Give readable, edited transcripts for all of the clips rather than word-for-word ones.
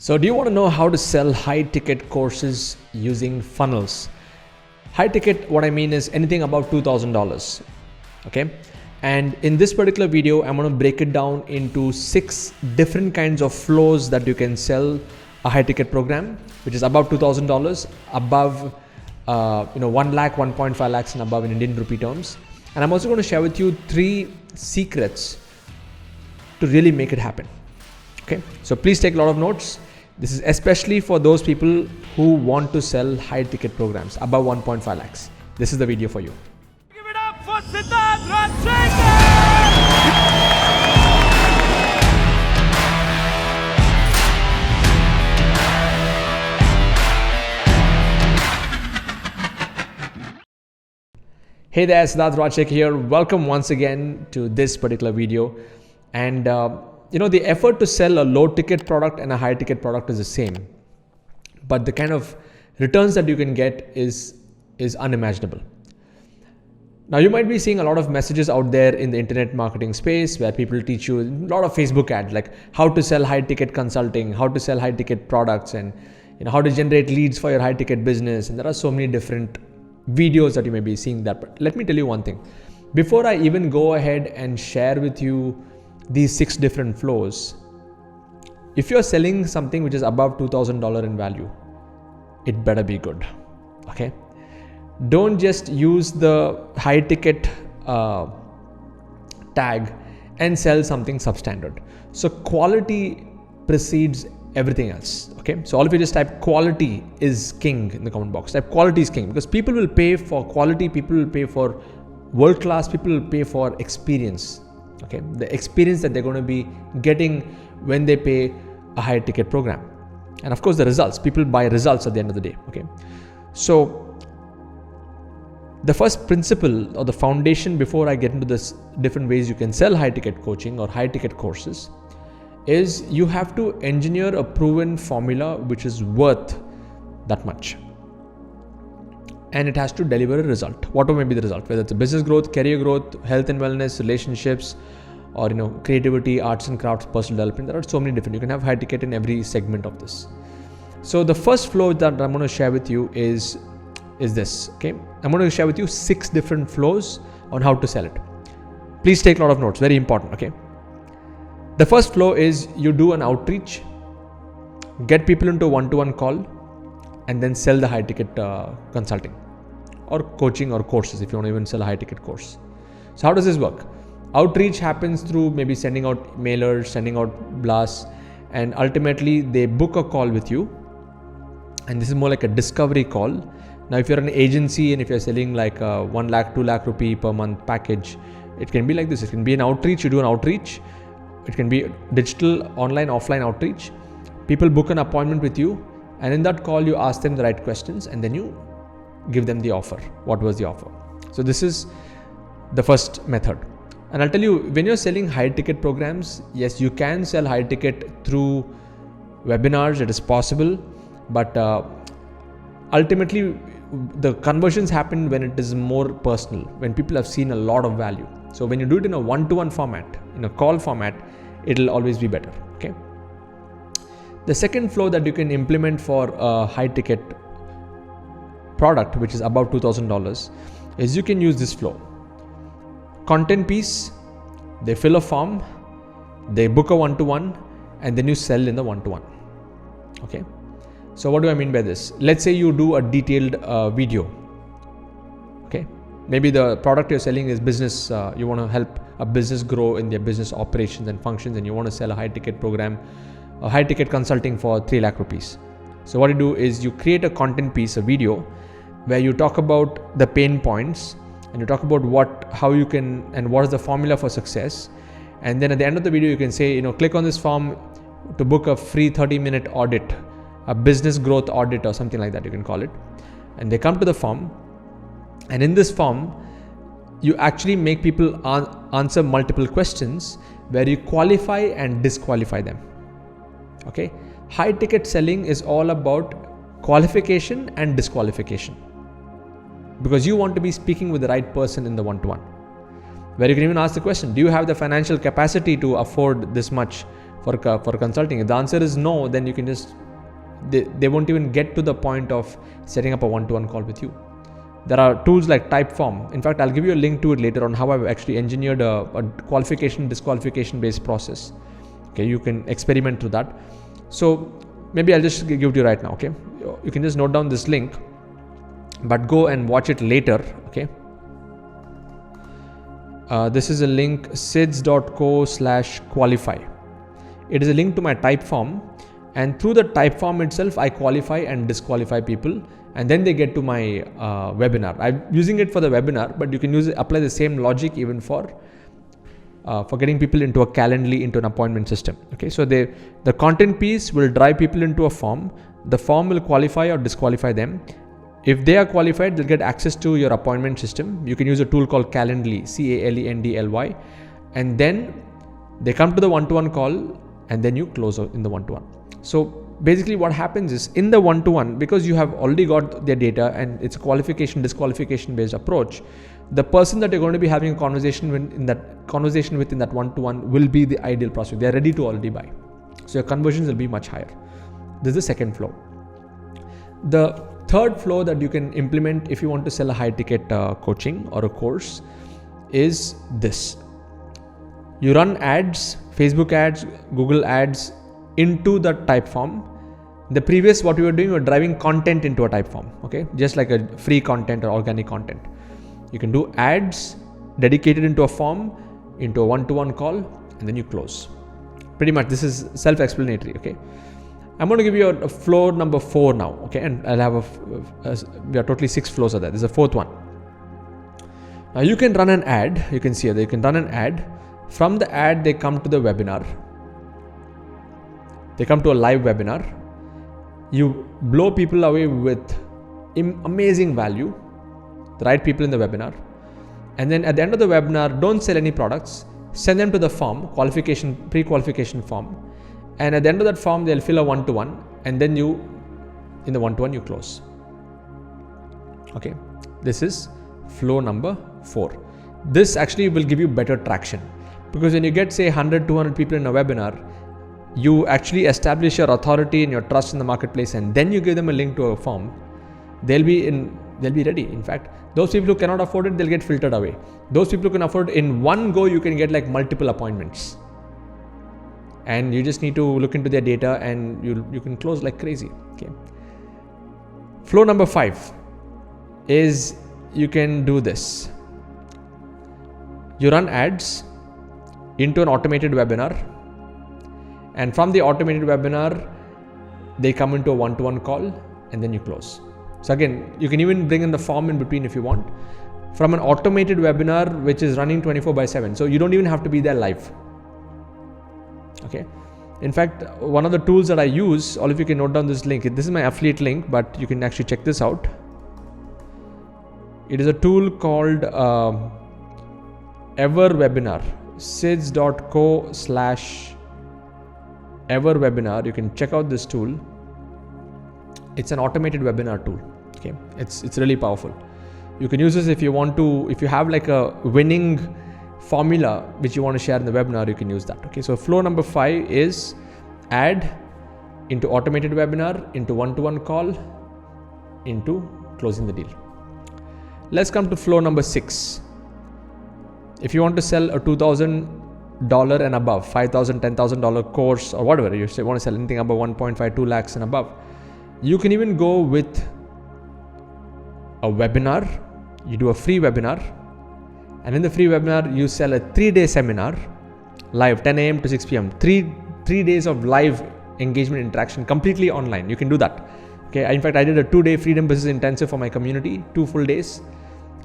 So do you want to know how to sell high ticket courses using funnels? High ticket, what I mean is anything above $2,000. Okay. And in this particular video, I'm going to break it down into 6 different kinds of flows that you can sell a high ticket program, which is above $2,000, above 1 lakh, 1.5 lakhs and above in Indian rupee terms. And I'm also going to share with you 3 secrets to really make it happen. Okay. So please take a lot of notes. This is especially for those people who want to sell high ticket programs above 1.5 lakhs. This is the video for you. Give it up for Siddharth Rajshekar! Hey there, Siddharth Rajshekar here. Welcome once again to this particular video. And the effort to sell a low ticket product and a high ticket product is the same, but the kind of returns that you can get is unimaginable. Now you might be seeing a lot of messages out there in the internet marketing space where people teach you a lot of Facebook ads, like how to sell high ticket consulting, how to sell high ticket products, and how to generate leads for your high ticket business. And there are so many different videos that you may be seeing that. But let me tell you one thing. Before I even go ahead and share with you these 6 different flows, if you're selling something which is above $2,000 in value, it better be good. Okay. Don't just use the high ticket tag and sell something substandard. So quality precedes everything else. Okay. So all of you just type quality is king in the comment box. Type quality is king, because people will pay for quality, people will pay for world class, people will pay for experience. Okay, the experience that they're going to be getting when they pay a high ticket program. And of course the results, people buy results at the end of the day. Okay, so the first principle or the foundation before I get into this different ways you can sell high ticket coaching or high ticket courses is you have to engineer a proven formula which is worth that much. And it has to deliver a result, whatever may be the result, whether it's a business growth, career growth, health and wellness, relationships, or creativity, arts and crafts, personal development. There are so many different. You can have high ticket in every segment of this. So the first flow that I'm going to share with you is this. Okay, I'm going to share with you 6 different flows on how to sell it. Please take a lot of notes. Very important. Okay. The first flow is you do an outreach, get people into a one-to-one call, and then sell the high ticket consulting or coaching or courses if you want to even sell a high ticket course. So how does this work? Outreach happens through maybe sending out mailers, sending out blasts, and ultimately they book a call with you. And this is more like a discovery call. Now, if you're an agency and if you're selling like a 1 lakh, 2 lakh rupee per month package, it can be like this. It can be an outreach. You do an outreach. It can be digital, online, offline outreach. People book an appointment with you. And in that call, you ask them the right questions and then you give them the offer. What was the offer? So this is the first method. And I'll tell you, when you're selling high ticket programs, yes, you can sell high ticket through webinars. It is possible. But ultimately, the conversions happen when it is more personal, when people have seen a lot of value. So when you do it in a one-to-one format, in a call format, it'll always be better. Okay. The second flow that you can implement for a high ticket product, which is above $2,000, is you can use this flow. Content piece, they fill a form, they book a one-to-one, and then you sell in the one-to-one. Okay. So what do I mean by this? Let's say you do a detailed video. Okay. Maybe the product you're selling is business. You want to help a business grow in their business operations and functions, and you want to sell a high ticket program, a high ticket consulting for 3 lakh rupees. So what you do is you create a content piece, a video, where you talk about the pain points and you talk about how you can, and what is the formula for success. And then at the end of the video, you can say, click on this form to book a free 30-minute audit, a business growth audit or something like that, you can call it. And they come to the form. And in this form, you actually make people answer multiple questions where you qualify and disqualify them. Okay. High ticket selling is all about qualification and disqualification, because you want to be speaking with the right person in the one-to-one, where you can even ask the question, do you have the financial capacity to afford this much for consulting? If the answer is no, then you can just, they won't even get to the point of setting up a one-to-one call with you. There are tools like Typeform. In fact, I'll give you a link to it later on how I've actually engineered a qualification, disqualification based process. Okay, you can experiment through that. So maybe I'll just give it to you right now. Okay, you can just note down this link, but go and watch it later. Okay. This is a link, sids.co/qualify. It is a link to my Typeform, and through the Typeform itself, I qualify and disqualify people, and then they get to my webinar. I'm using it for the webinar, but you can apply the same logic even for getting people into a Calendly, into an appointment system. Okay, so the content piece will drive people into a form. The form will qualify or disqualify them. If they are qualified, they'll get access to your appointment system. You can use a tool called Calendly, Calendly, and then they come to the one-to-one call, and then you close out in the one-to-one. So basically what happens is, in the one-to-one, because you have already got their data and it's a qualification, disqualification based approach, the person that you're going to be having a conversation with in that one-to-one will be the ideal prospect. They're ready to already buy. So your conversions will be much higher. This is the second flow. The third flow that you can implement if you want to sell a high ticket coaching or a course is this. You run ads, Facebook ads, Google ads into the Typeform. The previous, what we were doing, we were driving content into a Typeform. Okay, just like a free content or organic content. You can do ads dedicated into a form, into a one-to-one call, and then you close. Pretty much this is self-explanatory. Okay, I'm going to give you a flow number 4 now. Okay, and I'll have we are totally 6 flows of that. This is the 4th one. Now you can run an ad. You can see here, you can run an ad. From the ad, they come to the webinar. They come to a live webinar. You blow people away with amazing value, the right people in the webinar. And then at the end of the webinar, don't sell any products. Send them to the form, pre-qualification form. And at the end of that form, they'll fill a one-to-one. And then in the one-to-one, you close. Okay. This is flow number 4. This actually will give you better traction. Because when you get, say, 100, 200 people in a webinar, you actually establish your authority and your trust in the marketplace, and then you give them a link to a form. They'll be ready. In fact, those people who cannot afford it, they'll get filtered away. Those people who can afford it, in one go, you can get like multiple appointments. And you just need to look into their data, and you can close like crazy. Okay. Flow number 5 is you can do this. You run ads into an automated webinar, and from the automated webinar, they come into a one-to-one call, and then you close. So again, you can even bring in the form in between if you want, from an automated webinar which is running 24/7. So you don't even have to be there live. Okay. In fact, one of the tools that I use, all of you can note down this link. This is my affiliate link, but you can actually check this out. It is a tool called EverWebinar, sids.co/EverWebinar. You can check out this tool. It's an automated webinar tool. Okay, it's really powerful. You can use this if you want to. If you have like a winning formula which you want to share in the webinar, you can use that. Okay, so flow number 5 is add into automated webinar, into one-to-one call, into closing the deal. Let's come to flow number 6. If you want to sell a $2,000 and above, $5,000, $10,000 course or whatever, you want to sell anything above 1.5, 2 lakhs and above, you can even go with a webinar. You do a free webinar, and in the free webinar, you sell a 3-day seminar, live, 10 a.m. to 6 p.m. 3 days of live engagement interaction, completely online. You can do that. Okay. In fact, I did a 2-day freedom business intensive for my community, 2 full days.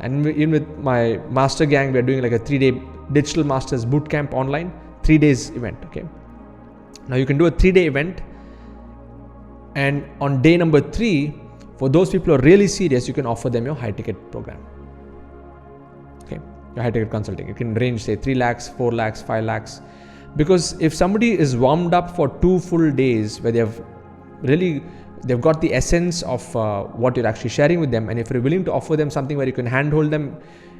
And even with my master gang, we are doing like a 3-day digital masters bootcamp online, 3 days event. Okay. Now you can do a 3-day event. And on day number 3, for those people who are really serious, you can offer them your high ticket program. Okay. Your high ticket consulting. You can range, say, 3 lakhs, 4 lakhs, 5 lakhs. Because if somebody is warmed up for 2 full days where they've got the essence of what you're actually sharing with them, and if you're willing to offer them something where you can handhold them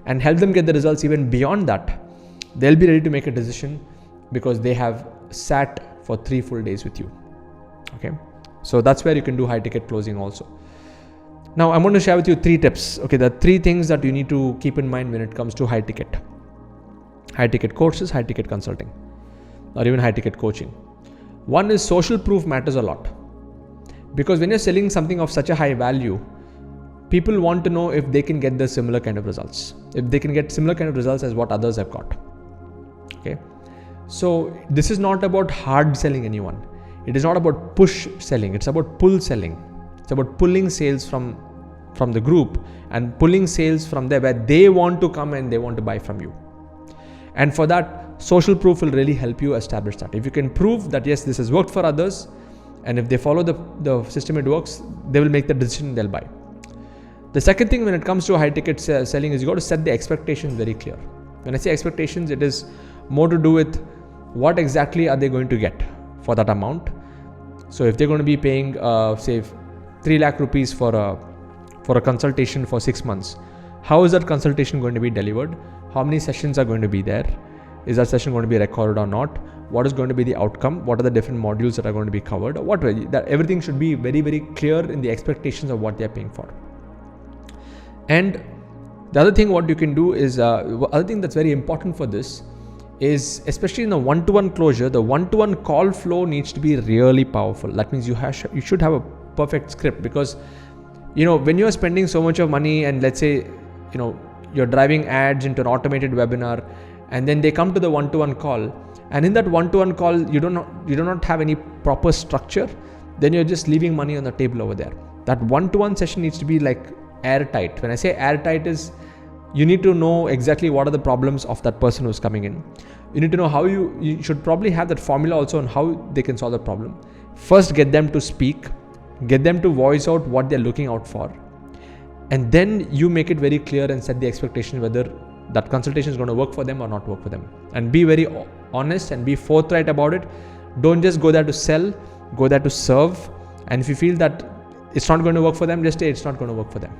and help them get the results even beyond that, they'll be ready to make a decision because they have sat for 3 full days with you. Okay, so that's where you can do high ticket closing also. Now I'm going to share with you 3 tips. Okay, the 3 things that you need to keep in mind when it comes to high ticket courses, high ticket consulting, or even high ticket coaching. One is social proof matters a lot, because when you're selling something of such a high value, people want to know if they can get the similar kind of results, if they can get similar kind of results as what others have got. Okay, so this is not about hard selling anyone. It is not about push selling. It's about pull selling. It's about pulling sales from the group and pulling sales from there where they want to come and they want to buy from you. And for that, social proof will really help you establish that. If you can prove that yes, this has worked for others, and if they follow the system, it works, they will make the decision, they'll buy. The second thing when it comes to high ticket selling is you got to set the expectations very clear. When I say expectations, it is more to do with what exactly are they going to get for that amount. So if they're going to be paying say 3 lakh rupees for a consultation for 6 months, how is that consultation going to be delivered? How many sessions are going to be there? Is that session going to be recorded or not? What is going to be the outcome? What are the different modules that are going to be covered? That everything should be very, very clear in the expectations of what they are paying for. And the other thing what you can do is, other thing that's very important for this is, especially in the one-to-one closure, the one-to-one call flow needs to be really powerful. That means you should have a perfect script, because when you are spending so much of money and let's say you're driving ads into an automated webinar, and then they come to the one-to-one call, and in that one-to-one call you do not have any proper structure, then you're just leaving money on the table over there. That one-to-one session needs to be like airtight. When I say airtight, is you need to know exactly what are the problems of that person who's coming in. You need to know how you should probably have that formula also on how they can solve the problem. First, get them to speak, get them to voice out what they're looking out for, and then you make it very clear and set the expectation whether that consultation is going to work for them or not work for them. And be very honest and be forthright about it. Don't just go there to sell, go there to serve. And if you feel that it's not going to work for them, just say it's not going to work for them.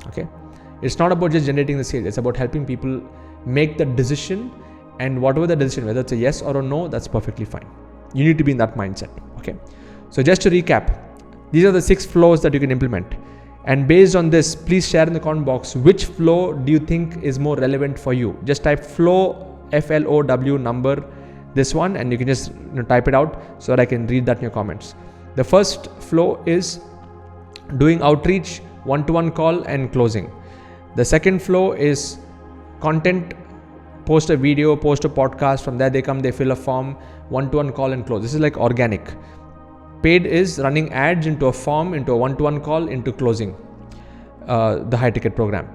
Okay, it's not about just generating the sales. It's about helping people make the decision, and whatever the decision, whether it's a yes or a no, that's perfectly fine. You need to be in that mindset. Okay, so just to recap, these are the 6 flows that you can implement. And based on this, please share in the comment box which flow do you think is more relevant for you. Just type flow, FLOW number, this one, and you can just type it out so that I can read that in your comments. The first flow is doing outreach, one-to-one call and closing. The second flow is content, post a video, post a podcast. From there they come, they fill a form, one-to-one call and close. This is like organic. Paid is running ads into a form, into a one-to-one call, into closing the high ticket program.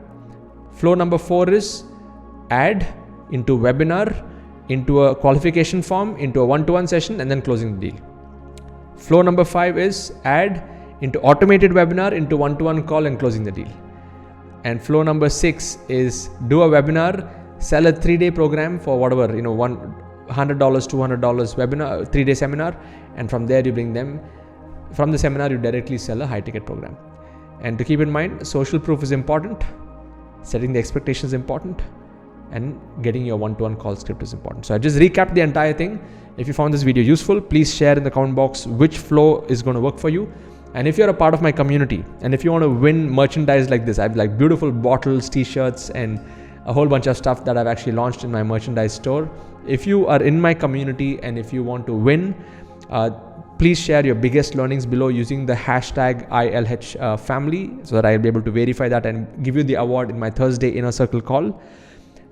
Flow number 4 is ad into webinar, into a qualification form, into a one-to-one session, and then closing the deal. Flow number 5 is ad into automated webinar, into one-to-one call and closing the deal. And flow number 6 is do a webinar, sell a 3-day program for whatever, $100, $200 webinar, 3-day seminar, and from there you bring them, from the seminar you directly sell a high ticket program. And to keep in mind, social proof is important, setting the expectations is important, and getting your one-to-one call script is important. So I just recapped the entire thing. If you found this video useful, please share in the comment box which flow is going to work for you. And if you're a part of my community, and if you want to win merchandise like this, I have like beautiful bottles, t-shirts, and a whole bunch of stuff that I've actually launched in my merchandise store. If you are in my community and if you want to win, please share your biggest learnings below using the hashtag ILH family, so that I'll be able to verify that and give you the award in my Thursday inner circle call.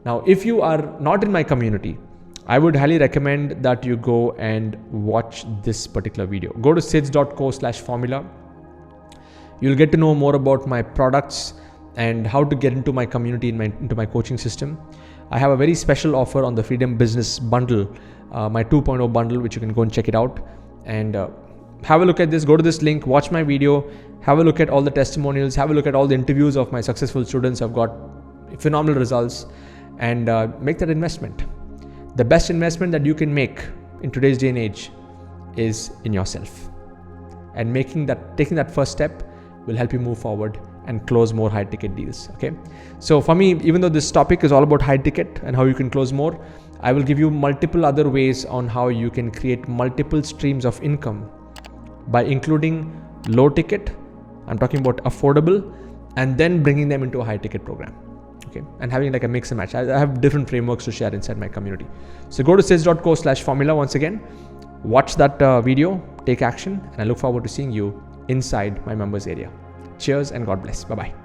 Now, if you are not in my community, I would highly recommend that you go and watch this particular video. Go to sids.co/formula. You'll get to know more about my products and how to get into my community, into my coaching system. I have a very special offer on the Freedom Business Bundle, my 2.0 bundle, which you can go and check it out. And have a look at this. Go to this link, watch my video, have a look at all the testimonials, have a look at all the interviews of my successful students who have got phenomenal results, and make that investment. The best investment that you can make in today's day and age is in yourself. And taking that first step will help you move forward and close more high ticket deals. Okay. So for me, even though this topic is all about high ticket and how you can close more, I will give you multiple other ways on how you can create multiple streams of income by including low ticket, I'm talking about affordable, and then bringing them into a high ticket program. Okay, and having like a mix and match. I have different frameworks to share inside my community. So go to sales.co/formula once again, watch that video, take action, and I look forward to seeing you inside my members area. Cheers and God bless. Bye-bye.